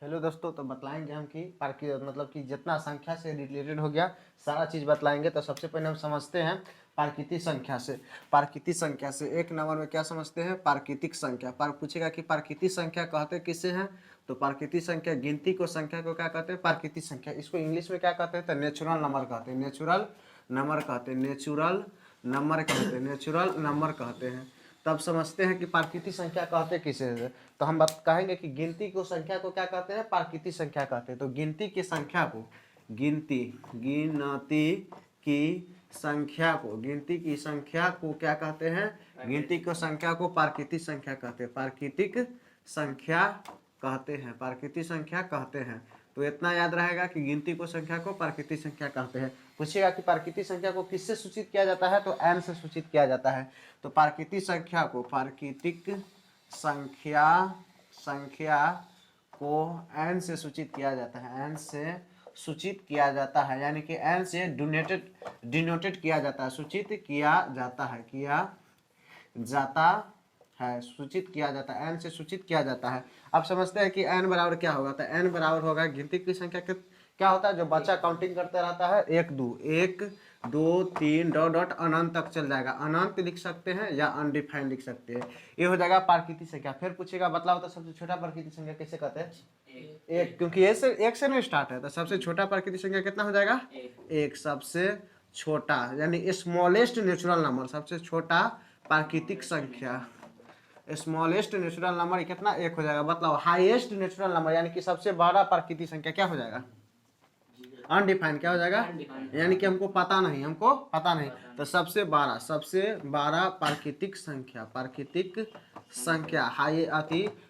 Hello दोस्तों, तो बतलाएंगे हम कि मतलब कि जितना संख्या से रिलेटेड हो गया सारा चीज़ बतलाएंगे। तो सबसे पहले हम समझते हैं प्राकृतिक संख्या से। प्राकृतिक संख्या से एक नंबर में क्या समझते हैं? प्राकृतिक संख्या। पर पूछेगा कि प्राकृतिक संख्या कहते किसे हैं, तो प्राकृतिक संख्या गिनती को संख्या को क्या कहते हैं? प्राकृतिक संख्या। इसको इंग्लिश में क्या कहते हैं? तो नेचुरल नंबर कहते हैं। नेचुरल नंबर कहते हैं। नेचुरल नंबर कहते हैं। नेचुरल नंबर कहते हैं। तब समझते हैं कि प्राकृतिक संख्या कहते किसे है। तो हम बात कहेंगे कि गिनती को संख्या को क्या कहते हैं? प्राकृतिक संख्या कहते हैं। तो गिनती की संख्या को गिनती की संख्या को क्या कहते हैं? गिनती की संख्या को प्राकृतिक संख्या कहते हैं। प्राकृतिक संख्या कहते हैं। प्राकृतिक संख्या कहते हैं। तो इतना याद रहेगा कि गिनती को संख्या को प्राकृतिक संख्या कहते हैं। पूछेगा कि प्राकृतिक संख्या को किससे सूचित किया जाता है, तो n से सूचित किया जाता है। तो प्राकृतिक संख्या को n से सूचित किया जाता है। n से सूचित किया जाता है, यानी कि n से डिनोटेड किया जाता है। सूचित किया जाता है, सूचित किया जाता है। n से सूचित किया जाता है। अब समझते हैं कि n बराबर क्या होगा। तो n बराबर होगा गिनती की संख्या के क्या होता है, जो बच्चा काउंटिंग करते रहता है, 1 2 3 डॉट डॉट अनंत तक चल जाएगा। अनंत लिख सकते हैं या अनडिफाइंड लिख सकते हैं। ये हो जाएगा प्राकृतिक संख्या। फिर पूछेगा बतलाओ तो सबसे छोटा प्राकृतिक संख्या कैसे कहते हैं? एक, क्योंकि एक से नहीं स्टार्ट है। तो सबसे छोटा प्राकृतिक संख्या कितना हो जाएगा? एक। सबसे छोटा यानी स्मॉलेस्ट नेचुरल नंबर, सबसे छोटा प्राकृतिक संख्या, स्मॉलेस्ट नेचुरल नंबर कितना? एक हो जाएगा। मतलब हाईएस्ट नेचुरल नंबर यानी कि सबसे बड़ा प्राकृतिक संख्या क्या हो जाएगा? अनडिफाइंड। क्या हो जाएगा? यानी कि हमको पता नहीं। तो सबसे बड़ा प्राकृतिक संख्या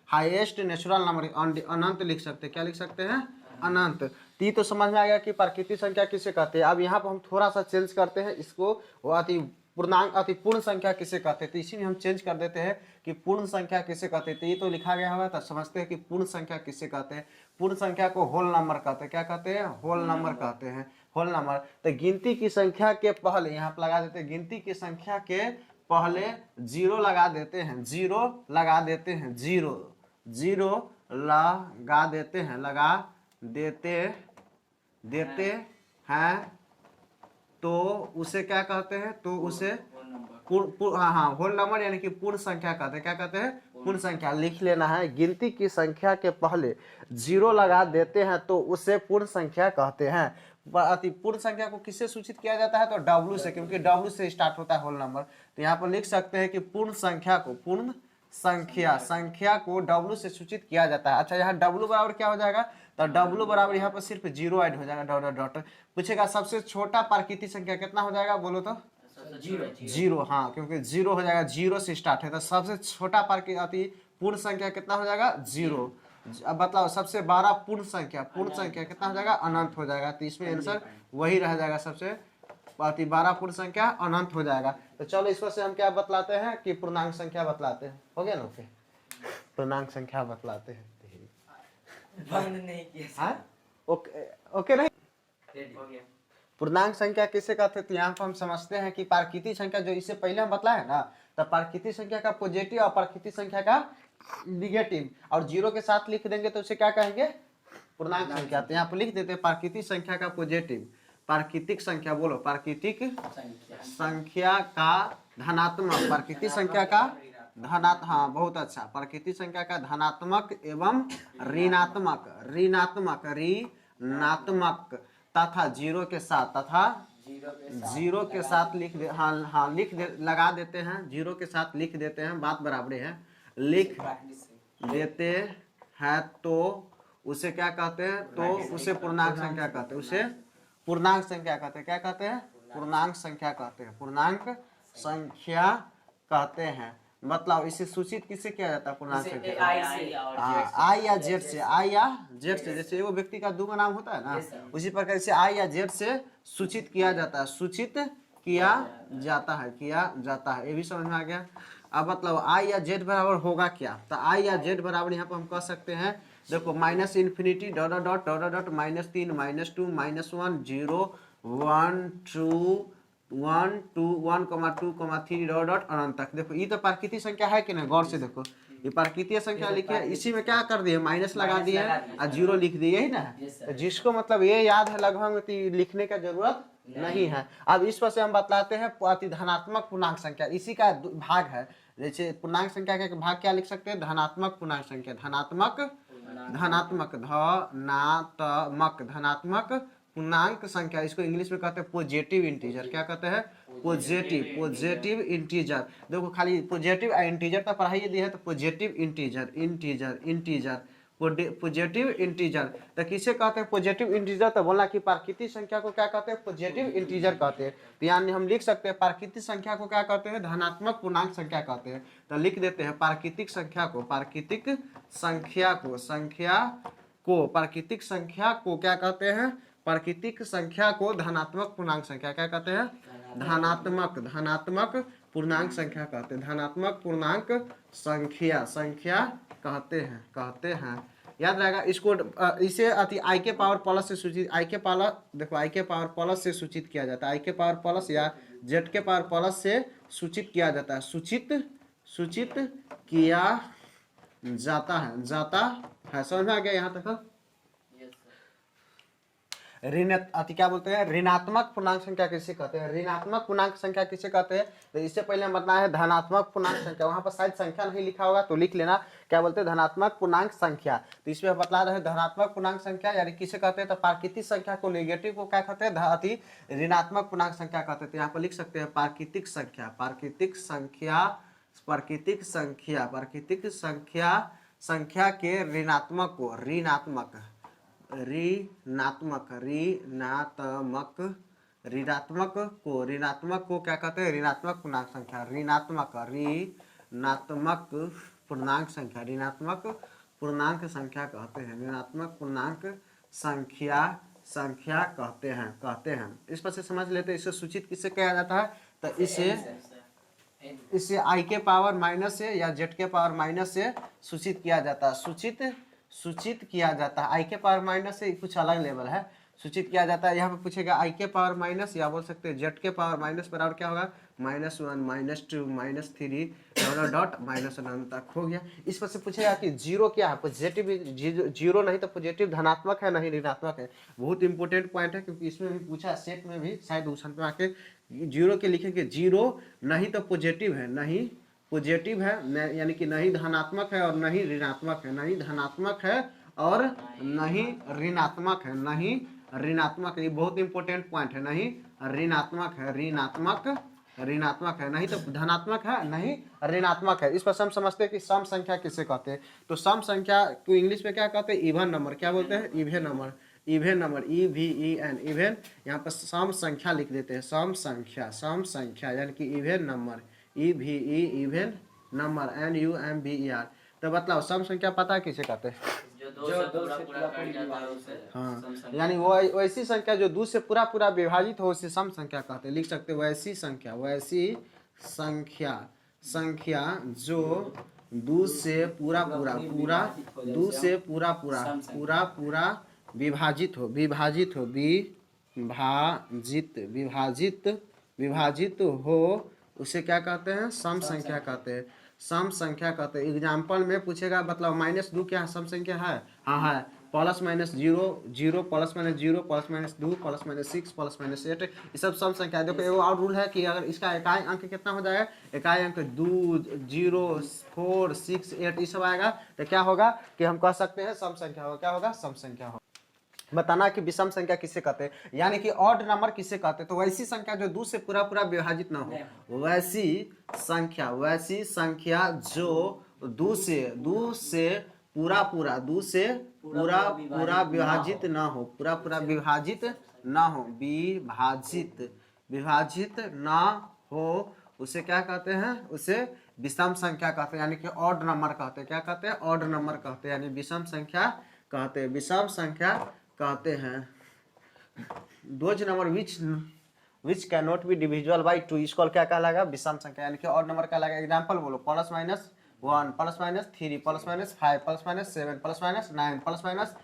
हाईएस्ट नेचुरल नंबर अनंत लिख सकते हैं। क्या लिख सकते हैं? अनंत। तो समझ में आ गया कि प्राकृतिक संख्या किसे कहते हैं। अब यहाँ पर हम थोड़ा सा चेंज करते हैं इसको, वो पूर्ण संख्या किसे कहते हैं। तो इसी में हम चेंज कर देते हैं कि पूर्ण संख्या किसे कहते हैं। तो ये तो लिखा गया होगा, तो समझते हैं कि पूर्ण संख्या किसे कहते हैं। पूर्ण संख्या को होल नंबर कहते हैं। क्या कहते हैं? होल नंबर कहते हैं। Whole number. तो गिनती की संख्या के पहले यहाँ पर लगा देते हैं, गिनती की संख्या के पहले जीरो लगा देते हैं। जीरो लगा देते हैं। हैं, तो उसे क्या कहते हैं? तो उसे होल नंबर यानी कि पूर्ण संख्या कहते हैं। क्या कहते हैं? पूर्ण संख्या। लिख लेना है, गिनती की संख्या के पहले जीरो लगा देते हैं तो उसे पूर्ण संख्या कहते हैं। पूर्ण संख्या को किससे सूचित किया जाता है? तो W से, क्योंकि W से स्टार्ट होता है होल नंबर। तो यहाँ पर लिख सकते हैं कि पूर्ण संख्या को W से सूचित किया जाता है। अच्छा, यहाँ W बराबर क्या हो जाएगा? तो W बराबर यहाँ पर सिर्फ जीरो ऐड हो जाएगा, डॉट डॉट डॉट। पूछेगा सबसे छोटा प्राकृतिक संख्या कितना हो जाएगा, बोलो तो? जीरो। हाँ, क्योंकि जीरो हो जाएगा, जीरो से स्टार्ट है। तो सबसे छोटा पूर्ण संख्या कितना हो जाएगा? जीरो। अब बताओ सबसे बड़ा पूर्ण संख्या कितना हो जाएगा? अनंत हो जाएगा। तो इसमें आंसर वही रह जाएगा, सबसे बड़ा पूर्ण संख्या अनंत हो जाएगा। तो चलो इसमें से हम क्या बतलाते हैं कि पूर्णांक संख्या बतलाते हैं। हो गया ना? ओके, पूर्णांक संख्या बतलाते हैं। ओके नहीं, पूर्णांक संख्या किसे कहते हैं? तो यहाँ पर हम समझते हैं कि प्राकृतिक संख्या जो इससे पहले हम बतलाए ना, तो प्राकृतिक संख्या का पॉजिटिव और प्राकृतिक संख्या का निगेटिव, और जीरो के साथ लिख देंगे तो उसे क्या कहेंगे? पूर्णांक संख्या। तो यहाँ पर लिख देते हैं प्राकृतिक संख्या का पॉजिटिव, प्राकृतिक संख्या, बोलो प्राकृतिक संख्या का धनात्मक, प्राकृतिक संख्या का धनात्मक, हाँ बहुत अच्छा, प्राकृतिक संख्या का धनात्मक एवं ऋणात्मक तथा जीरो के साथ लिख दे, लगा देते हैं, जीरो के साथ लिख देते हैं, बात बराबरी है, लिख देते हैं तो उसे क्या कहते हैं? तो उसे पूर्णांक संख्या कहते हैं। उसे पूर्णांक संख्या कहते हैं। क्या कहते हैं? पूर्णांक संख्या कहते हैं। पूर्णांक संख्या कहते हैं। मतलब इसे सूचित किससे किया जाता है? पूर्णांक संख्या आई या जेड से। जैसे एगो व्यक्ति का दो नाम होता है ना, उसी प्रकार से आई या जेड से सूचित किया जाता है। ये भी समझ में आ गया। अब मतलब आई या जेड बराबर होगा क्या? तो आई या जेड बराबर यहाँ पर हम कह सकते हैं, देखो minus infinity dot dot dot dot -3 -2 -1 0 1 2 1 2 1 2 3 dot dot अनंत तक। देखो ये तो प्राकृतिक संख्या है कि नहीं? गौर से देखो, ये प्राकृतिक संख्या लिखे, इसी में क्या कर दिए, माइनस लगा दिए और जीरो लिख दिए, यही ना। तो जिसको मतलब ये याद है लगभग में, तो लिखने का जरूरत नहीं है। अब इस पर से हम बतलाते हैं अति धनात्मक पूर्णांक संख्या, इसी का भाग है। जैसे पूर्णांक संख्या का भाग क्या लिख सकते हैं, धनात्मक पूर्णांक संख्या, धनात्मक धनात्मक धनात्मक धनात्मक पूर्णांक संख्या, इसको इंग्लिश में कहते हैं पॉजिटिव इंटीजर। क्या कहते हैं, पॉजिटिव इंटीजर। देखो खाली पॉजिटिव इंटीजर तो पढ़ाई दी है, तो पॉजिटिव इंटीजर पॉजिटिव इंटीजर तो किसे कहते हैं पॉजिटिव इंटीजर, तो बोलना कि प्राकृतिक संख्या को क्या कहते हैं, पॉजिटिव इंटीजर कहते हैं। तो यानी हम लिख सकते हैं प्राकृतिक संख्या को क्या कहते हैं, धनात्मक पूर्णांक संख्या कहते हैं। तो लिख देते हैं प्राकृतिक संख्या को क्या कहते हैं, प्राकृतिक संख्या को धनात्मक पूर्णांक संख्या क्या कहते हैं, धनात्मक पूर्णांक संख्या कहते हैं, धनात्मक पूर्णांक संख्या कहते हैं। याद रहेगा इसको, इसे अति आई के पावर प्लस से सूचित, आई के पावर प्लस से सूचित किया जाता है, आई के पावर प्लस या जेड के पावर प्लस से सूचित किया जाता है, सूचित किया जाता है। समझ में आ गया यहाँ तक। क्या बोलते हैं, ऋणात्मक पूर्णांक संख्या किसे कहते हैं, ऋणात्मक पूर्णांक संख्या किसे कहते हैं। तो इससे पहले हम बताना है धनात्मक पूर्णांक संख्या, वहां पर शायद संख्या नहीं लिखा होगा तो लिख लेना, क्या बोलते हैं, धनात्मक पूर्णांक संख्या। तो इसमें बता रहे हैं धनात्मक पूर्णांक संख्या यानी किसे कहते हैं, तो प्राकृतिक संख्या को, नेगेटिव को क्या कहते हैं, अति ऋणात्मक पूर्णांक संख्या कहते हैं। तो यहाँ पर लिख सकते हैं प्राकृतिक संख्या के ऋणात्मक को ऋणात्मक को क्या कहते हैं, ऋणात्मक पूर्णांक संख्या, ऋणात्मक पूर्णांक संख्या कहते हैं, ऋणात्मक पूर्णांक संख्या कहते हैं। इस पर से समझ लेते हैं इसे सूचित किससे किया जाता है, तो इसे आई के पावर माइनस से या जेड के पावर माइनस से सूचित किया जाता है, सूचित किया जाता है। आई के पावर माइनस से कुछ अलग लेवल है, सूचित किया जाता है। यहाँ पे पूछेगा आई के पावर माइनस, या बोल सकते हैं जेड के पावर माइनस बराबर क्या होगा, -1 -2 -3 डॉट -1 तक हो गया। इस पर से पूछेगा कि जीरो क्या है, पॉजिटिव जीरो नहीं तो पॉजिटिव धनात्मक है नहीं ऋणात्मक है। बहुत इंपॉर्टेंट पॉइंट है क्योंकि इसमें भी पूछा, सेट में भी शायद क्वेश्चन पे आके जीरो के लिखेंगे, जीरो नहीं तो पॉजिटिव है, नहीं पॉजिटिव है यानी कि नहीं धनात्मक है और नहीं ऋणात्मक है, नहीं धनात्मक है और नहीं ऋणात्मक है, नहीं ऋणात्मक है। ये बहुत इंपॉर्टेंट पॉइंट है, नहीं ऋणात्मक है, ऋणात्मक है, नहीं तो धनात्मक है, नहीं ऋणात्मक है। इस पर हम समझते हैं कि सम संख्या किसे कहते हैं। तो सम संख्या को इंग्लिश में क्या कहते हैं, इवन नंबर। क्या बोलते हैं, इवन नंबर, EVEN इवन। यहाँ पर सम संख्या लिख देते हैं, सम संख्या यानी कि even number, even number NUMBER। तो बतलाओ सम संख्या पता है किसे कहते हैं, हाँ, यानी वो वैसी संख्या जो 2 से पूरा विभाजित हो उसे सम संख्या कहते हैं। लिख सकते हैं वैसी संख्या जो 2 से पूरा विभाजित हो उसे क्या कहते हैं, सम संख्या कहते हैं, सम संख्या कहते हैं। एग्जाम्पल में पूछेगा मतलब -2 क्या सम संख्या है, हाँ है, +-0 0 +-0 +-2 +-6 +-8 ये सब सम संख्या है। देखो एगो और रूल है कि अगर इसका इकाई अंक कितना हो जाएगा, इकाई अंक 2 0 4 6 8 ये सब आएगा तो क्या होगा कि हम कह सकते हैं सम संख्या होगा। क्या होगा, सम संख्या होगा। बताना कि विषम संख्या किसे कहते हैं, यानी कि ऑड नंबर किसे कहते हैं। तो वैसी संख्या जो 2 से पूरा विभाजित ना हो, वैसी संख्या जो 2 से पूरा विभाजित ना हो, विभाजित ना हो उसे क्या कहते हैं, उसे विषम संख्या कहते हैं, यानी कि ऑड नंबर कहते हैं। क्या कहते हैं, ऑड नंबर कहते हैं, यानी विषम संख्या कहते हैं, विषम संख्या कहते हैं। Those number which can not be divisible by 2 इसको क्या कहलाएगा, विषम संख्या यानी कि ऑड नंबर कहलाएगा। एग्जांपल बोलो, +-1 +-3 +-5 +-7 +-9 +-11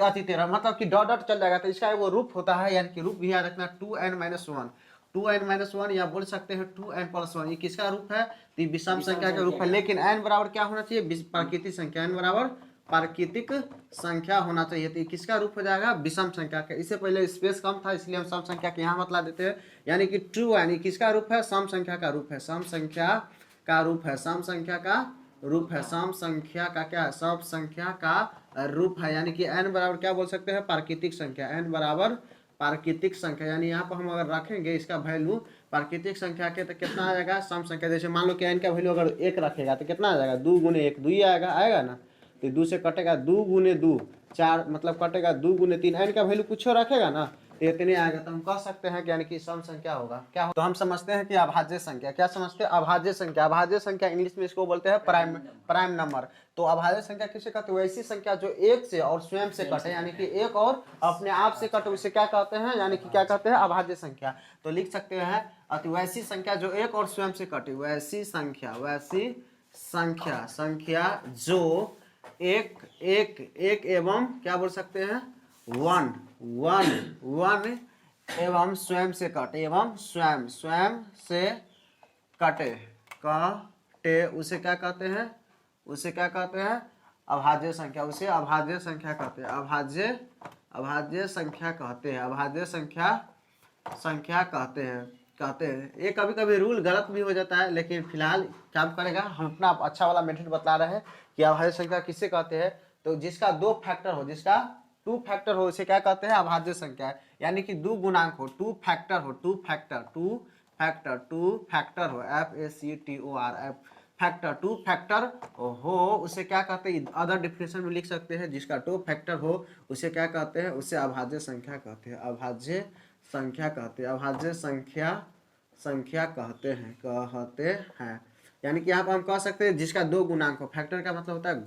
+-13 मतलब कि डॉट चल जाएगा। तो इसका वो रूप होता है, यानी कि रूप भी याद रखना 2n-1 2n-1 या बोल सकते हैं 2n+1। ये किसका रूप है? तो ये विषम संख्या का रूप है। लेकिन n बराबर क्या होना चाहिए? प्राकृतिक संख्या। n बराबर प्राकृतिक संख्या होना चाहिए। तो ये किसका रूप हो जाएगा? विषम संख्या का। इससे पहले स्पेस कम था इसलिए हम सम संख्या के यहाँ बतला देते हैं। यानी कि 2n किसका रूप है? सम संख्या का रूप है। सम संख्या का रूप है। सम संख्या का रूप है। सम संख्या का क्या है? सम संख्या का रूप है। यानी कि n बराबर क्या बोल सकते हैं? प्राकृतिक संख्या। n बराबर प्राकृतिक संख्या। यानी यहाँ पर हम अगर रखेंगे इसका वैल्यू प्राकृतिक संख्या के तो कितना आ जाएगा? सम संख्या। जैसे मान लो कि n का वैल्यू अगर 1 रखेगा तो कितना आ जाएगा? 2 गुने 1 2 ही आएगा ना। तो 2 से कटेगा 2 गुने 2 4, मतलब कटेगा 2 गुने 3। n का वैल्यू कुछ रखेगा ना तो इतने आएगा। तो हम कह सकते हैं कि यानी कि सम संख्या होगा। क्या हो? तो हम समझते हैं कि अभाज्य संख्या। क्या समझते हैं? अभाज्य संख्या। अभाज्य संख्या इंग्लिश में इसको बोलते हैं प्राइम नंबर। तो अभाज्य संख्या किसे कहते हैं? वैसी संख्या जो एक से और स्वयं से कटे, यानी कि एक और अपने आप से कटे, उसे क्या कहते हैं? यानी कि क्या कहते हैं? अभाज्य संख्या। तो लिख सकते हैं अति वैसी संख्या जो एक और स्वयं से कटे। वैसी संख्या, वैसी संख्या, संख्या जो एक एवं क्या बोल सकते हैं? वन एवं स्वयं से कटे, एवं स्वयं से कटे उसे क्या कहते हैं? उसे क्या कहते हैं? अभाज्य संख्या। उसे अभाज्य संख्या कहते हैं। अभाज्य संख्या कहते हैं। अभाज्य संख्या कहते हैं। ये कभी कभी रूल गलत भी हो जाता है, लेकिन फिलहाल क्या करेगा, हम अपना अच्छा वाला मेथड बता रहे हैं कि अभाज्य संख्या किससे कहते हैं। तो जिसका 2 फैक्टर हो, जिसका 2 फैक्टर हो, उसे क्या कहते हैं? अभाज्य संख्या। यानी कि 2 गुणांक हो, 2 फैक्टर हो, 2 फैक्टर हो, FACTOR फैक्टर, 2 फैक्टर हो, उसे क्या कहते हैं? अदर डिफिनेशन में लिख सकते हैं। जिसका 2 फैक्टर हो उसे क्या कहते हैं? उसे अभाज्य संख्या कहते हैं। अभाज्य संख्या कहते हैं। अभाज्य संख्या कहते हैं। यानी कि यहाँ पर हम कह सकते हैं जिसका 2 गुणांक हो। फैक्टर का मतलब होता है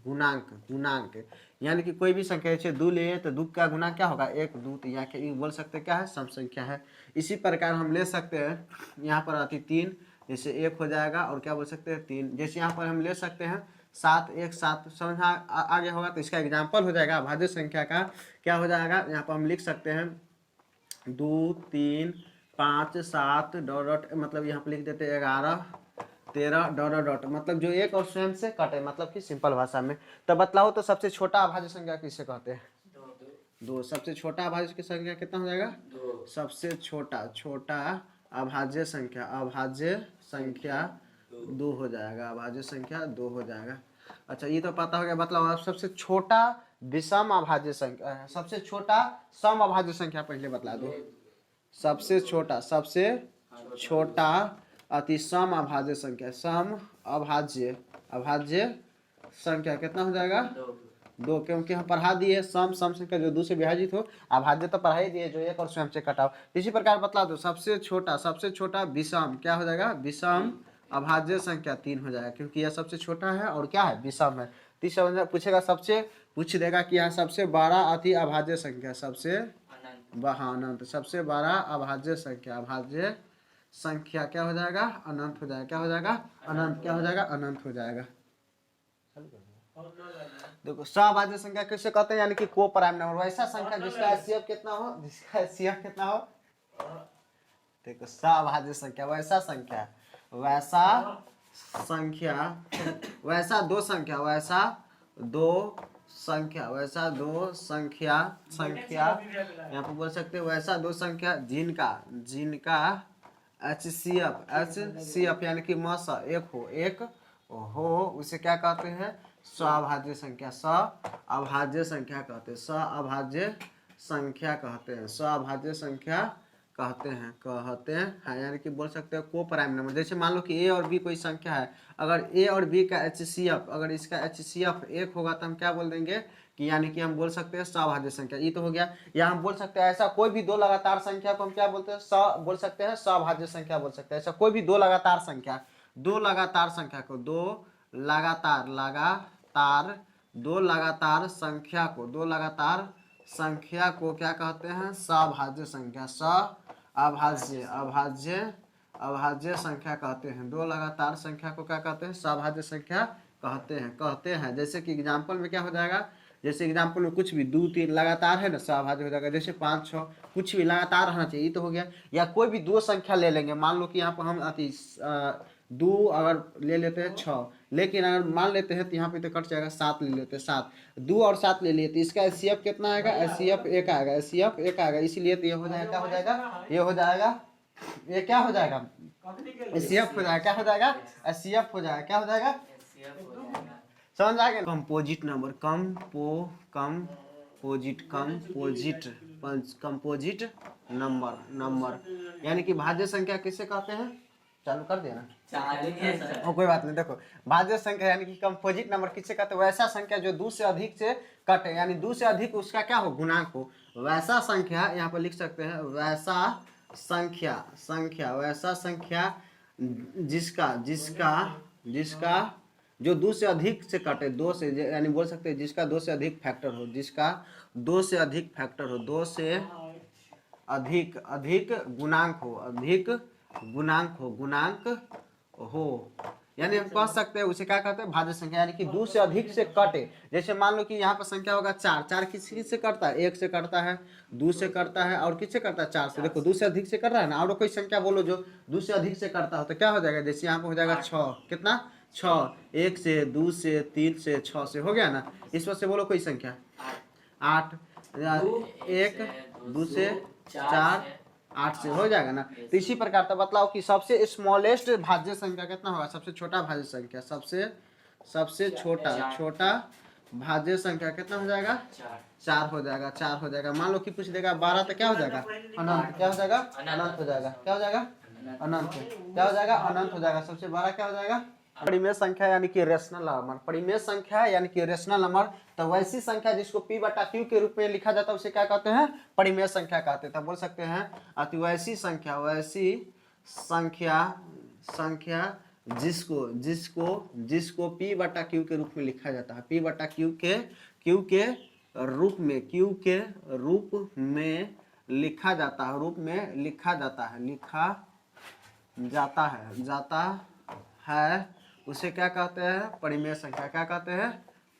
गुणांक। यानी कि कोई भी संख्या जैसे 2 ले तो 2 का गुणांक क्या होगा? 1 2। तो यहाँ के बोल सकते हैं क्या है? सम संख्या है। इसी प्रकार हम ले सकते हैं यहाँ पर आती 3, जैसे 1 हो जाएगा, और क्या बोल सकते हैं? 3। जैसे यहाँ पर हम ले सकते हैं 7 1 7। समझ आ गया होगा। तो इसका एग्जाम्पल हो जाएगा अभाज्य संख्या का। क्या हो जाएगा? यहाँ पर हम लिख सकते हैं 2 3 5 7 डॉट, मतलब यहाँ पर लिख देते हैं 11 13 डॉट, मतलब जो एक और स्वयं से कटे, मतलब कि सिंपल भाषा में। तो बतलाओ तो सबसे छोटा अभाज्य संख्या किसे कहते हैं? 2। सबसे छोटा अभाज्य की संख्या कितना हो जाएगा? 2। सबसे छोटा अभाज्य संख्या 2 हो जाएगा। अभाज्य संख्या 2 हो जाएगा। अच्छा, ये तो पता हो गया। मतलब आप सबसे छोटा विषम अभाज्य संख्या, सबसे छोटा सम अभाज्य संख्या पहले बतला दो। सबसे छोटा अति सम अभाज्य संख्या, सम अभाज्य संख्या कितना हो जाएगा? 2। क्योंकि हम पढ़ा दिए सम संख्या जो 2 से विभाजित हो। अभाज्य तो पढ़ा ही दिए जो एक और स्वयं से कटा हो। इसी प्रकार बतला दो सबसे छोटा विषम क्या हो जाएगा? विषम अभाज्य संख्या 3 हो जाएगा, क्योंकि यह सबसे छोटा है और क्या है? विषम है। तीसरा पूछेगा, पूछ देगा कि यहाँ सबसे बड़ा अति अभाज्य संख्या, सबसे अनंत, सबसे बड़ा अभाज्य संख्या क्या हो जाएगा? अनंत हो जाएगा। क्या हो जाएगा? अनंत। क्या हो जाएगा? अनंत हो जाएगा। देखो सभाज्य संख्या किससे कहते हैं? यानी कि को प्राइम नंबर, वैसा संख्या जिसका HCF कितना हो, देखो सभाज्य संख्या वैसा दो संख्या यहाँ पर बोल सकते हैं वैसा 2 संख्या जिनका HCF यानी कि मस एक हो, उसे क्या कहते हैं? सभाज्य संख्या। सभाज्य संख्या कहते हैं। सभाज्य संख्या कहते हैं। यानी कि बोल सकते हैं को प्राइम नंबर। जैसे मान लो कि ए और बी कोई संख्या है, अगर ए और बी का HCF, अगर इसका HCF 1 होगा तो हम क्या बोल देंगे कि यानी कि हम बोल सकते हैं सभाज्य संख्या। ये तो हो गया। या हम बोल सकते हैं ऐसा कोई भी 2 लगातार संख्या को हम क्या बोलते हैं? बोल सकते हैं सभाज्य संख्या बोल सकते हैं। ऐसा कोई भी 2 लगातार संख्या को 2 लगातार संख्या को क्या कहते हैं? सभाज्य संख्या। अभाज्य संख्या कहते हैं। 2 लगातार संख्या को क्या कहते हैं? सभाज्य संख्या कहते हैं। जैसे कि एग्जाम्पल में क्या हो जाएगा? जैसे एग्जाम्पल में कुछ भी 2 3 लगातार है ना, सहभाज्य हो जाएगा। जैसे 5 6 कुछ भी लगातार रहना चाहिए, ये तो हो गया। या कोई भी दो संख्या ले लेंगे, मान लो कि यहाँ पर हम अति 2 अगर ले लेते हैं 6, लेकिन अगर मान लेते हैं तो यहाँ पे तो कट जाएगा, 7 ले लेते हैं 7, 2 और 7 ले लिए तो इसका एचसीएफ कितना आएगा, एचसीएफ 1 आएगा, एचसीएफ 1 आएगा। इसीलिए तो ये हो जाएगा, क्या हो जाएगा, ये हो जाएगा, ये क्या हो जाएगा, एचसीएफ हो जाएगा, क्या हो जाएगा, एचसीएफ हो जाएगा, क्या हो जाएगा, समझ आ गया। कंपोजिट नंबर, कंपोजिट नंबर यानी कि भाज्य संख्या किसे कहते हैं, चालू कर देना, कोई बात नहीं। देखो भाज्य संख्या यानी कि कंपोजिट नंबर किसे कहते हैं, वैसा संख्या जो 2 से अधिक से कटे, यानी 2 से अधिक उसका क्या हो, गुणांक हो, वैसा संख्या। यहाँ पर लिख सकते हैं वैसा संख्या जिसका जो 2 से अधिक से कटे, 2 से यानी बोल सकते हैं जिसका 2 से अधिक फैक्टर हो, जिसका 2 से अधिक फैक्टर हो, 2 से अधिक गुणांक हो, यानी हम कह सकते हैं उसे क्या कहते हैं, भाज्य संख्या, यानी कि 2 से अधिक से कटे। जैसे मान लो कि यहाँ पर संख्या होगा 4, 4 किस से करता है, 1 से करता है, 2 से करता है, और किससे करता है, 4 से। देखो 2 से अधिक से कर रहा है ना, और कोई संख्या बोलो जो 2 से अधिक से करता हो तो क्या हो जाएगा, जैसे यहाँ पर हो जाएगा 6, कितना 6, 1 से 2 से 3 से 6 से हो गया ना। इस वजह से बोलो कोई संख्या 8, 1 2 से 4 8 से हो जाएगा ना। तो इसी प्रकार तो बतलाओ कि सबसे स्मॉलेस्ट भाज्य संख्या कितना होगा, सबसे छोटा भाज्य संख्या, सबसे छोटा भाज्य संख्या कितना हो जाएगा, 4 हो जाएगा, 4 हो जाएगा। मान लो कि पूछ देगा 12 तो क्या हो जाएगा, अनंत, क्या हो जाएगा, अनंत हो जाएगा, क्या हो जाएगा, अनंत, क्या हो जाएगा, अनंत हो जाएगा। सबसे बड़ा क्या हो जाएगा, परिमेय संख्या यानी कि रेशनल नंबर, परिमेय संख्या यानी कि रेशनल नंबर। तो वैसी संख्या जिसको p बटा q के रूप में लिखा जाता है उसे क्या कहते हैं, परिमेय संख्या कहते हैं। तो बोल सकते हैं अति वैसी संख्या जिसको p बटा q के रूप में लिखा जाता है, p बटा q के रूप में लिखा जाता है, उसे क्या कहते हैं, परिमेय संख्या। क्या कहते हैं,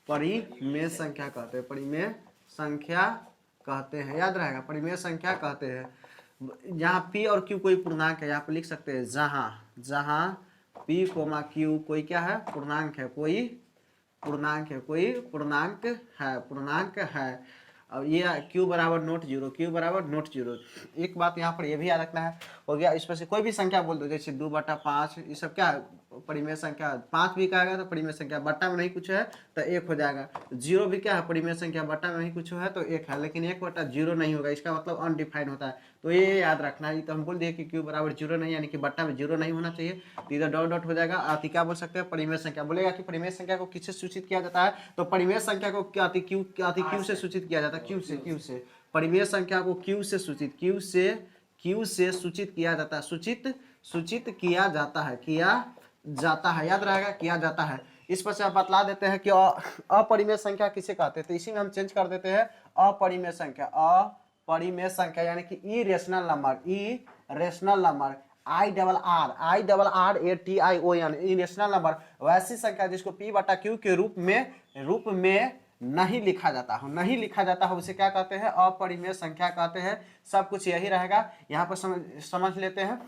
परिमेय संख्या कहते हैं, परिमेय संख्या कहते हैं, याद रहेगा, परिमेय संख्या कहते हैं। जहाँ p और q कोई पूर्णांक है, यहाँ पे लिख सकते हैं जहाँ p कोमा q कोई क्या है, पूर्णांक है, कोई पूर्णांक है। अब ये q बराबर नोट जीरो, एक बात यहाँ पर ये भी याद रखना है, हो गया। इसमें से कोई भी संख्या बोल दो, जैसे 2 बटा 5, ये सब क्या है, परिमेय संख्या। 5 भी कहेगा तो परिमेय संख्या, बट्टा में नहीं कुछ है तो 1 हो जाएगा। 0 भी क्या है, परिमेय संख्या, बट्टा में नहीं कुछ है तो 1 है, लेकिन 1 बटा 0 नहीं होगा, इसका मतलब अनडिफाइंड होता है। तो ये याद रखना है। तो हम बोल दिए कि q बराबर 0 नहीं, यानी कि बट्टा में 0 नहीं होना चाहिए, तो इधर डॉट डॉट हो जाएगा। अति क्या बोल सकते हैं, परिमेय संख्या। बोलेगा कि परिमेय संख्या को किससे सूचित किया जाता है, तो परिमेय संख्या को अति q से सूचित किया जाता है, q से परिमेय संख्या को q से सूचित किया जाता है, सूचित किया जाता है, याद रहेगा, किया जाता है। इस पर से आप बतला देते हैं कि अपरिमेय संख्या किसे कहते हैं, तो इसी में हम चेंज कर देते हैं अपरिमेय संख्या यानी कि irrational number, IRRATION, irrational number, वैसी संख्या जिसको p बटा q के रूप में नहीं लिखा जाता है, उसे क्या कहते हैं, अपरिमेय संख्या कहते हैं। सब कुछ यही रहेगा, यहाँ पर समझ लेते हैं।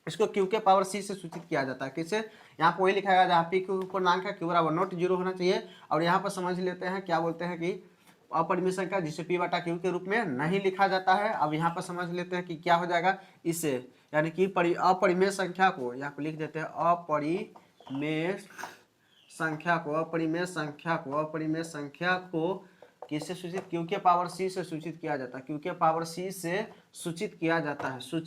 इसको q के पावर c से सूचित किया जाता है, किससे, यहाँ पर वही लिखा है जहाँ p के पूर्णांक है, q बराबर नॉट 0 होना चाहिए। और यहाँ पर समझ लेते हैं क्या बोलते हैं कि अपरिमेय संख्या जिसे p बटा q के रूप में नहीं लिखा जाता है। अब यहाँ पर समझ लेते हैं कि क्या हो जाएगा, इसे यानी कि अपरिमेय संख्या को यहाँ पर लिख देते हैं, अपरिमेय संख्या को किससे सूचित, q के पावर c से सूचित किया जाता है, q के पावर c से सूचित किया जाता है, q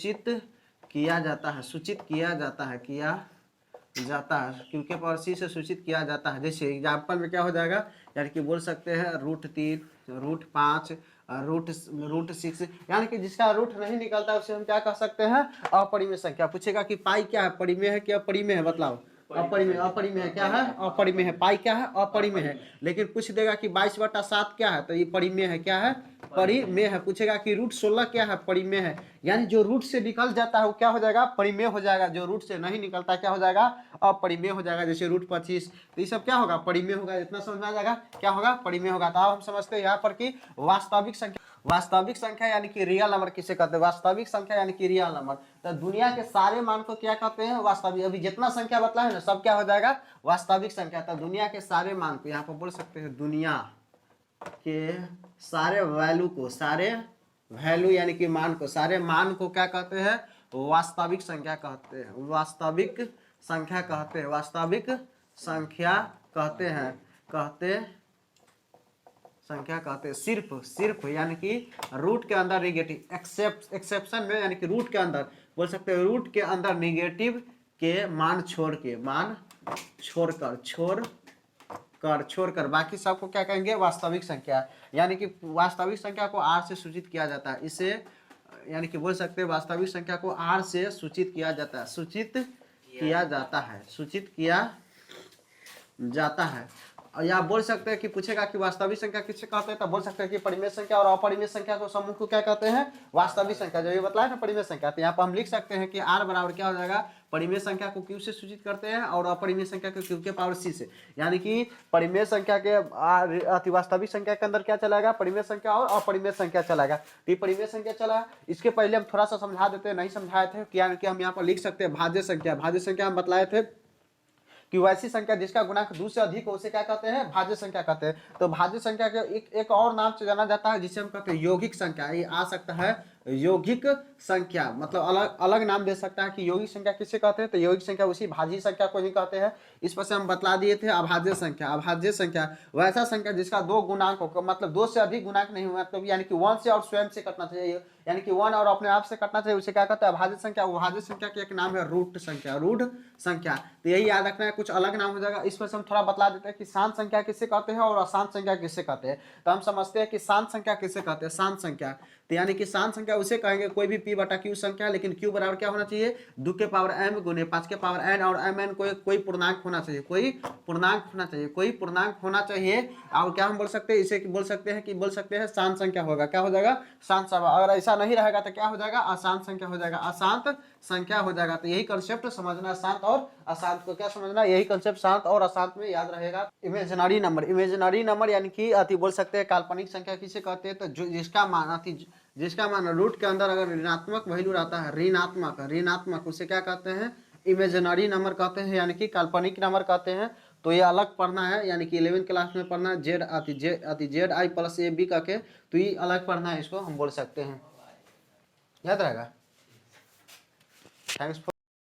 के पावर c से सूचित किया जाता है। जैसे एग्जाम्पल में क्या हो जाएगा, यानी कि बोल सकते हैं √3, √5, √6, यानी कि जिसका रूट नहीं निकलता उसे हम क्या कह सकते हैं, अपरिमेय संख्या। पूछेगा कि पाई क्या है, परिमेय है कि अपरिमेय है, बतलाओ। अपरिमेय, अपरिमेय है, क्या है? अपरिमेय है। पाई क्या है? अपरिमेय है। लेकिन पूछ देगा कि 22/7 क्या है, तो ये परिमेय है। क्या है? परिमेय है। पूछेगा कि रूट 16 क्या है? परिमेय है। यानी जो रूट से निकल जाता है वो क्या हो जाएगा? परिमेय हो जाएगा। जो रूट से नहीं निकलता क्या हो जाएगा? अपरिमेय हो जाएगा। जैसे रूट 25, तो ये सब क्या होगा? परिमेय होगा। इतना समझ में आ जाएगा क्या होगा? परिमेय होगा। तो अब हम समझते हैं यहाँ पर कि वास्तविक संख्या, वास्तविक संख्या यानी कि रियल नंबर किसे कहते हैं? वास्तविक संख्या यानी कि रियल नंबर। तो दुनिया के सारे मान को क्या कहते हैं? वास्तविक। अभी जितना संख्या बतला है ना, सब क्या हो जाएगा? वास्तविक संख्या। तो दुनिया के सारे मान को यहाँ पर बोल सकते हैं, दुनिया के सारे वैल्यू को, सारे वैल्यू यानी कि मान को, सारे मान को क्या कहते हैं? वास्तविक संख्या कहते हैं। वास्तविक संख्या कहते हैं। वास्तविक संख्या कहते हैं। संख्या कहते हैं। सिर्फ, सिर्फ यानी कि रूट के अंदर निगेटिव, एक्सेप्शन में यानी कि रूट के अंदर बोल सकते हैं, रूट के अंदर निगेटिव के मान छोड़ के, मान छोड़कर बाकी सबको क्या कहेंगे? वास्तविक संख्या। यानी कि वास्तविक संख्या को आर से सूचित किया जाता है। इसे यानी कि बोल सकते हैं वास्तविक संख्या को आर से सूचित किया जाता है। सूचित किया जाता है। या बोल सकते हैं कि पूछेगा कि वास्तविक संख्या किससे कहते हैं, तो बोल सकते हैं कि परिमेय संख्या और अपरिमेय संख्या को समूह को क्या कहते हैं? वास्तविक संख्या। जो ये बताया ना परिमेय संख्या, तो यहाँ पर हम लिख सकते हैं कि आर बराबर क्या हो जाएगा? परिमेय संख्या को क्यू से सूचित करते हैं और अपरिमेय संख्या को क्यू के पावर सी से। यानी कि परिमेय संख्या के अति वास्तविक संख्या के अंदर क्या चलाएगा? परिमेय संख्या और अपरिमेय संख्या चलाएगा। तो परिमेय संख्या चला। इसके पहले हम थोड़ा सा समझा देते हैं, नहीं समझाए थे, यानी कि हम यहाँ पर लिख सकते हैं भाज्य संख्या। भाज्य संख्या हम बतलाए थे कि वैसी संख्या जिसका गुणांक 2 से अधिक हो उसे क्या कहते हैं? भाज्य संख्या कहते हैं। तो भाज्य संख्या के एक और नाम से जाना जाता है जिसे हम कहते हैं यौगिक संख्या। ये आ सकता है यौगिक संख्या, मतलब अलग अलग नाम दे सकता है कि यौगिक संख्या किसे कहते हैं? तो यौगिक संख्या उसी भाज्य संख्या को ही कहते हैं। इस पर से हम बतला दिए थे अभाज्य संख्या। अभाज्य संख्या वैसा संख्या जिसका 2 गुणांक हो, मतलब 2 से अधिक गुणांक नहीं हुआ, मतलब यानी कि 1 से और स्वयं से कटना चाहिए, यानी कि 1 और अपने आप से कटना चाहिए, उसे क्या कहते हैं? अभाज्य संख्या। अभाज्य संख्या के एक नाम है रूट संख्या। रूढ़ संख्या। तो यही याद रखना है, कुछ अलग नाम हो जाएगा। इस पर से हम थोड़ा बतला देते हैं कि शांत संख्या किसे कहते हैं और अशांत संख्या किसे कहते हैं। तो हम समझते हैं कि शांत संख्या किसे कहते हैं? शांत संख्या। तो यानी कि शांत संख्या उसे कहेंगे कोई भी p बटा q संख्या, लेकिन q बराबर क्या होना चाहिए? 2 के पावर m गुने 5 के पावर n, और mn कोई पूर्णांक होना चाहिए। कोई पूर्णांक होना चाहिए। कोई पूर्णांक होना चाहिए। और क्या हम बोल सकते हैं? इसे बोल सकते हैं शांत संख्या होगा। क्या हो जाएगा? शांत संख्या। अगर ऐसा नहीं रहेगा तो क्या हो जाएगा? अशांत संख्या हो जाएगा। अशांत संख्या हो जाएगा। तो यही कंसेप्ट समझना, शांत और अशांत को क्या समझना, यही कंसेप्ट शांत और अशांत में याद रहेगा। इमेजिनरी नंबर, इमेजिनरी नंबर यानी कि अति बोल सकते हैं काल्पनिक संख्या किसे कहते हैं? तो जो जिसका मान रूट के अंदर अगर ऋणात्मक वैल्यू रहता है, ऋणात्मक उसे क्या कहते हैं? इमेजिनरी नंबर कहते हैं, यानी कि काल्पनिक नंबर कहते हैं। तो ये अलग पढ़ना है, यानी कि 11वीं क्लास में पढ़ना है, Z I plus A B करके, तो ये अलग पढ़ना है, इसको हम बोल सकते हैं। याद रहेगा। Thanks for